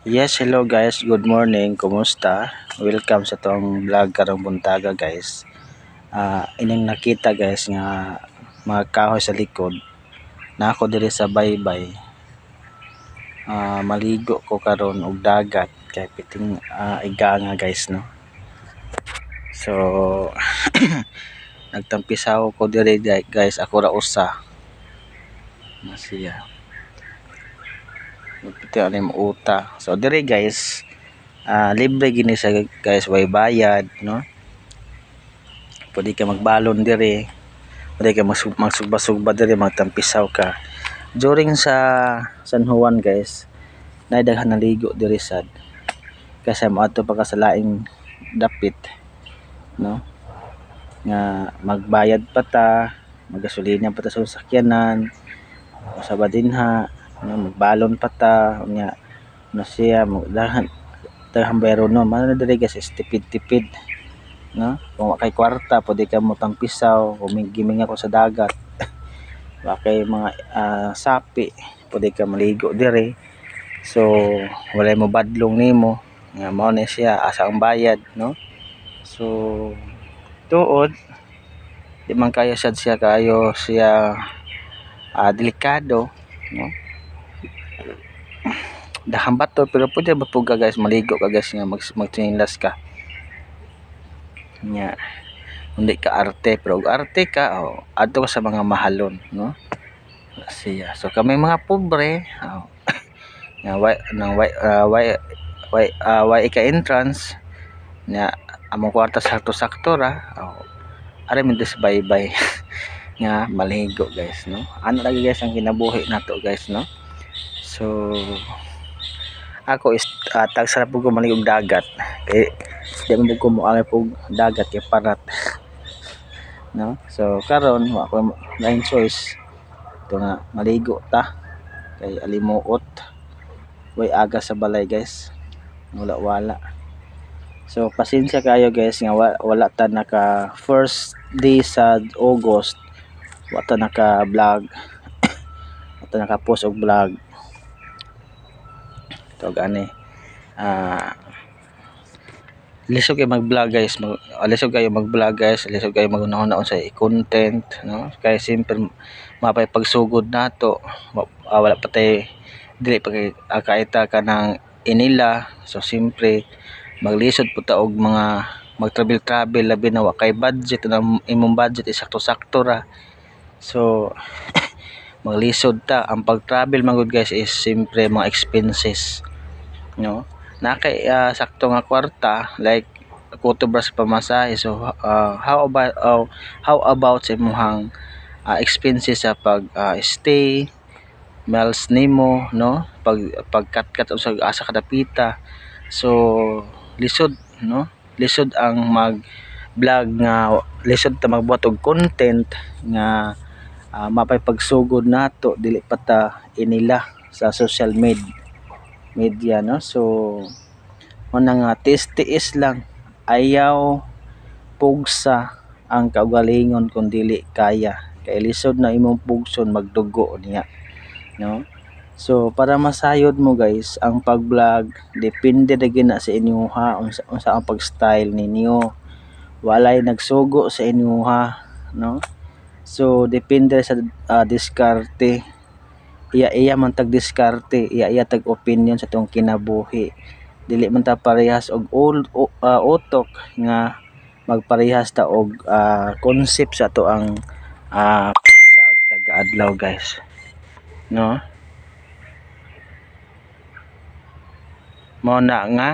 Yes, hello guys. Good morning. Kumusta? Welcome sa tong vlog karong buntaga guys. Ining nakita guys nga mga kahoy sa likod. Na ako diri sa baybay. Maligo ko karon og dagat kay piting iga nga guys no. So nagtampisaw ko diri guys, ako ra usa. Nasiya. Piti anim uta. So diri guys, libre gini sa guys, way bayad no. Pwede ka magbalon diri, pwede ka magsugba-sugba diri, magtampisaw ka. During sa San Juan guys, naidaghan naligo diri sad. Kasi moadto pa ka sa laing dapit, no? Nga magbayad pa ta, magasolina pa ta sa sakyanan, o sa badinha, no? Magbalon pa ta, nya no siya daghang bayro no. Mano diri guys, tipid-tipid, no? Kung kay kwarta pwede ka mo tampisaw, humigiming ako sa dagat. Kay mga sapi pwede ka maligo dire. So walay mo badlong nimo nga mao na siya asa ang bayad no. So tuod di man kayo sad siya kayo siya delikado no. Daghang bato pero pwede ba po guys maligo ka guys nga magtinilas ka nya hindi ka arte, pero arte ka adto ka sa mga mahalon no siya. So kami mga pobre nga why ika entrance nya among kwarta sakto-sakto ra ari man des baybay nga maligo guys no. Ano lagi guys ang kinabuhi nato guys no. So ako is tagsarap ko maligog dagat kay di man ko mo ang pug dagat kay parat no. So karon wa ko lain choice ito nga maligo ta kay alimuot way aga sa balay guys, wala. So pasensya kayo guys nga wala ta naka first day sa August, wala ta naka vlog wala ta naka post og vlog to gani. Lisod kayo mag-vlog guys, lisod kayo mag-vlog guys, lisod kayo magunahon sa content no. Kay simple mapay pagsugod nato, wala pa tay dili pa kay kaita ka ng inila. So simpre maglisod po ta og mga mag-travel labi na wa kay budget na imong budget isakto-sakto ra. So maglisod ta. Ang pag-travel magud guys is simpre mga expenses no. Na kay sakto nga kwarta like kutubra sa pamasahe. So how about sa imong expenses sa pag stay meals nimo no, pagkatkat sa asa kadapita. So lisod no, lisod ang mag vlog nga, lisod ta magbuhat og content nga mapay pagsugod nato dili pa ta inila sa social media no. So una nga tiis lang, ayaw pugsa ang kaugalingon kung dili kaya kay lisod na imong pugson magdugo niya no. So para masayod mo guys ang pag-vlog, depende ra gina sa inyoha unsa ang pag-style ninyo, walay nagsugo sa inyoha no. So depende sa diskarte, iya man tag diskarte, iya tag opinion sa tong kinabuhi. Dili man ta parehas og utok nga magparehas ta og concept sa to ang vlog taga-adlaw guys no. Mao na nga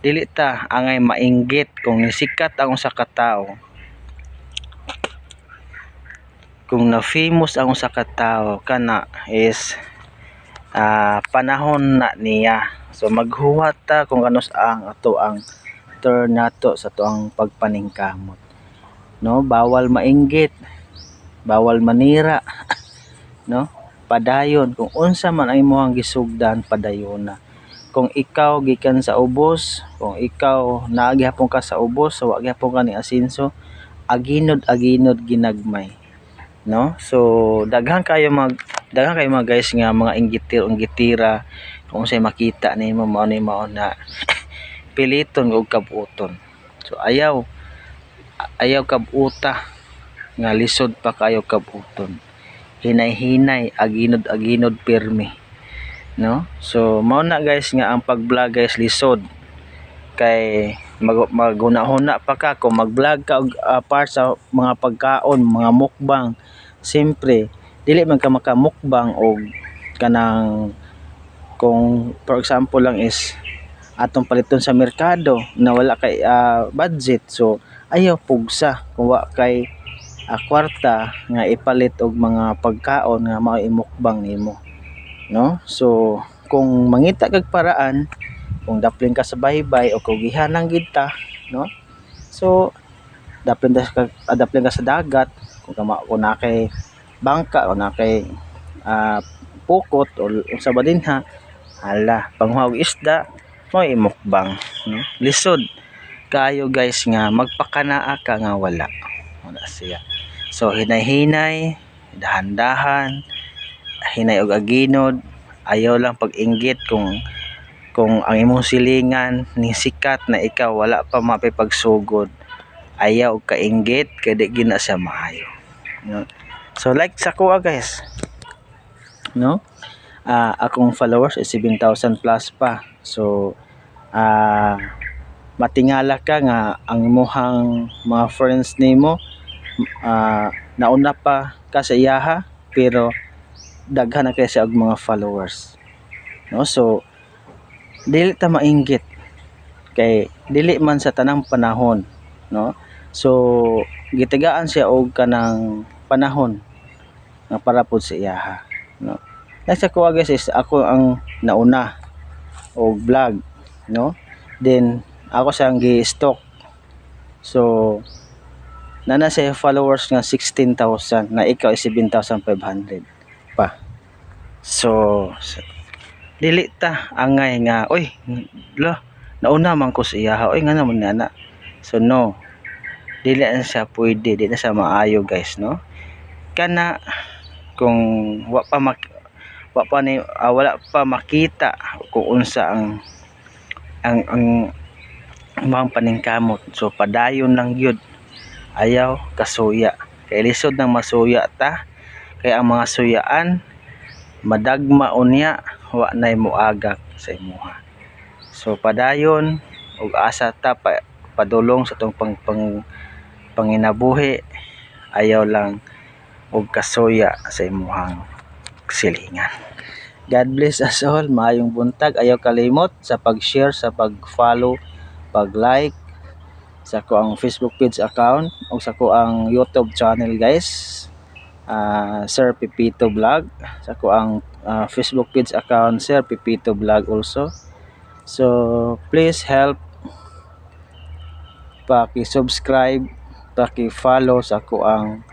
dili ta angay mainggit kung nisikat ang usa ka tawo, kung na famous ang usa ka tawo kana is panahon na niya. So maghuwat ta kung ano ang ato ang turn nato sa to ang pagpaningkamot no. Bawal mainggit, bawal manira no. Padayon kung unsa man ang imong gisugdan, padayon na. Kung ikaw gikan sa ubos, kung ikaw naagihapon ka sa ubos, so wa gyapon ka ni asinso, aginod ginagmay no. So daghan kayo Daghan kay mga guys nga mga inggitira kung say makita nimo mao ni mao na piliton og kabuoton. So ayaw kabuota nga lisod pa kayo kabuoton. Hinay-hinay, aginod-aginod pirmi, no? So mao na guys nga ang pag-vlog guys lisod kay maghuna-huna pa ka kung mag-vlog ka og part sa mga pagkaon, mga mukbang. Siyempre dili man ka makamukbang og kanang kung for example lang is atong paliton sa merkado na wala kay budget, so ayaw pugsa kung wa kay kwarta nga ipalit og mga pagkaon nga mao imukbang nimo, no? So kung mangita kag paraan, kung daplin ka sa baybay o kung gihanang gid ta, no? So daplin ka sa dagat kung na kay bangka o na kay pukot o unsa ba dinha, hala panghuwag isda mo imukbang, no? Lisod kayo guys nga magpakanaa ka nga wala siya. So hinay-hinay, dahan-dahan, hinay og aginod, ayaw lang pag-inggit kung ang imong silingan ni sikat na ikaw wala pa mapipagsugod, ayaw kainggit kay di gina siya maayo, no? So like sa kuha guys, no? Akong followers is 7,000 plus pa. So matingala ka nga ang imuhang mga friends nimo nauna pa ka sa iyaha pero daghan na kay siya og mga followers, no? So dili ta mainggit kay dili man sa tanang panahon, no? So gitigaan siya og kanang panahon nga para pud sa iyaha, no? Nasa ko guys is ako ang nauna og vlog, no? Then ako siyang gi-stock. So nana siya followers nga 16,000 na ikaw is 7,500 pa. So dili ta angay nga oy nauna man ko sa iya, oy nga naman nana. So no, dili na siya pwede, dili na siya maayo guys, no? Kana kung wala pa makita kung unsa ang mga paningkamot, so padayon lang yun, ayaw kasuya kay lisod nang masuya ta, kay ang mga suyaan madagma unya wa nay moagak sa imuha. So padayon ug asa ta padulong sa tong panginabuhi, ayaw lang og kasuya sa imuhang silingan. God bless us all. Maayong buntag. Ayaw kalimot sa pag-share, sa pag-follow, pag-like sa ko ang Facebook page account o sa ko ang YouTube channel guys, Sir Pipito Vlog. Sa ko ang Facebook page account, Sir Pipito Vlog also. So please help paki-subscribe, paki-follow sa ko ang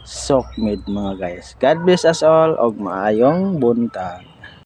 Sokmed mga guys. God bless us all og maayong buntag.